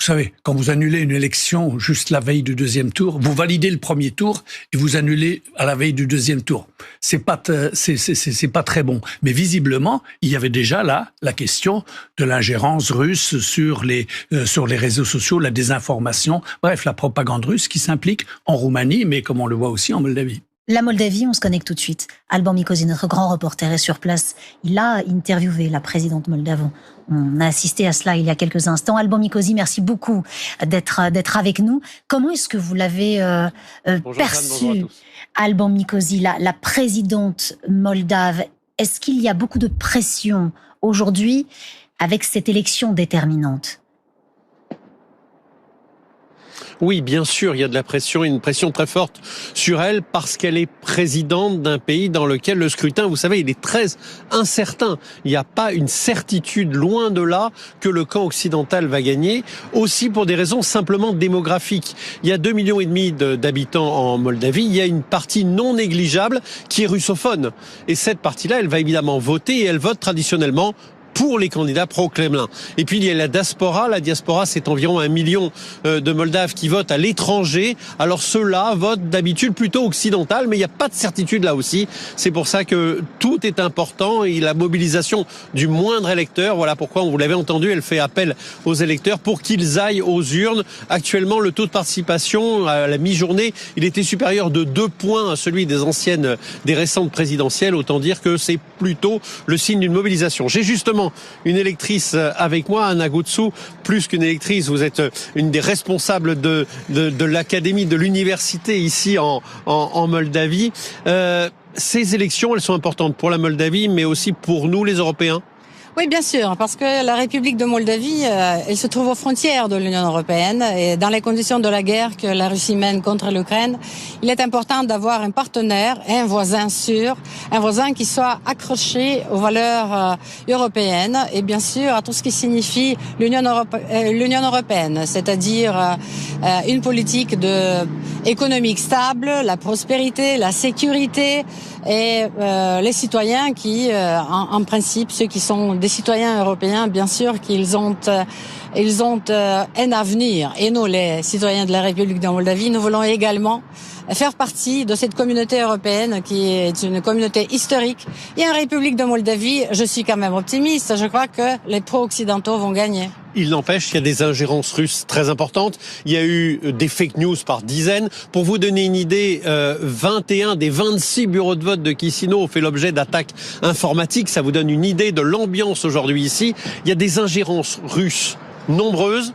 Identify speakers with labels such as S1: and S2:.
S1: Vous savez, quand vous annulez une élection juste la veille du deuxième tour, vous validez le premier tour et vous annulez à la veille du deuxième tour. C'est pas très bon. Mais visiblement, il y avait déjà là la question de l'ingérence russe sur les réseaux sociaux, la désinformation, bref, la propagande russe qui s'implique en Roumanie, mais comme on le voit aussi en Moldavie.
S2: La Moldavie, on se connecte tout de suite. Alban Mikosi, notre grand reporter, est sur place. Il a interviewé la présidente moldave. On a assisté à cela il y a quelques instants. Alban Mikosi, merci beaucoup d'être avec nous. Comment est-ce que vous l'avez perçu, Alban Mikosi, la présidente moldave? Est-ce qu'il y a beaucoup de pression aujourd'hui avec cette élection déterminante?
S3: Oui, bien sûr, il y a de la pression, une pression très forte sur elle parce qu'elle est présidente d'un pays dans lequel le scrutin, vous savez, il est très incertain. Il n'y a pas une certitude, loin de là, que le camp occidental va gagner, aussi pour des raisons simplement démographiques. Il y a 2,5 millions d'habitants en Moldavie, il y a une partie non négligeable qui est russophone. Et cette partie-là, elle va évidemment voter et elle vote traditionnellement pour les candidats pro-Kremlin. Et puis il y a la diaspora. La diaspora, c'est environ 1 million de Moldaves qui votent à l'étranger. Alors ceux-là votent d'habitude plutôt occidental, mais il n'y a pas de certitude là aussi. C'est pour ça que tout est important et la mobilisation du moindre électeur. Voilà pourquoi, vous l'avez entendu, elle fait appel aux électeurs pour qu'ils aillent aux urnes. Actuellement, le taux de participation à la mi-journée, il était supérieur de 2 points à celui des récentes présidentielles. Autant dire que c'est plutôt le signe d'une mobilisation. J'ai justement une électrice avec moi, Anna Goutsou. Plus qu'une électrice, vous êtes une des responsables de l'académie, de l'université ici en Moldavie. Ces élections, elles sont importantes pour la Moldavie, mais aussi pour nous, les Européens.
S4: Oui, bien sûr, parce que la République de Moldavie, elle se trouve aux frontières de l'Union européenne et dans les conditions de la guerre que la Russie mène contre l'Ukraine, il est important d'avoir un partenaire et un voisin sûr, un voisin qui soit accroché aux valeurs européennes et bien sûr à tout ce qui signifie l'Union européenne, c'est-à-dire une politique économique stable, la prospérité, la sécurité et les citoyens qui, en principe, ceux qui sont des citoyens européens, bien sûr qu'ils ont un avenir. Et nous, les citoyens de la République de Moldavie, nous voulons également faire partie de cette communauté européenne qui est une communauté historique. Et en République de Moldavie, je suis quand même optimiste. Je crois que les pro-occidentaux vont gagner.
S3: Il n'empêche qu'il y a des ingérences russes très importantes. Il y a eu des fake news par dizaines. Pour vous donner une idée, 21 des 26 bureaux de vote de Chisinau ont fait l'objet d'attaques informatiques. Ça vous donne une idée de l'ambiance aujourd'hui ici. Il y a des ingérences russes nombreuses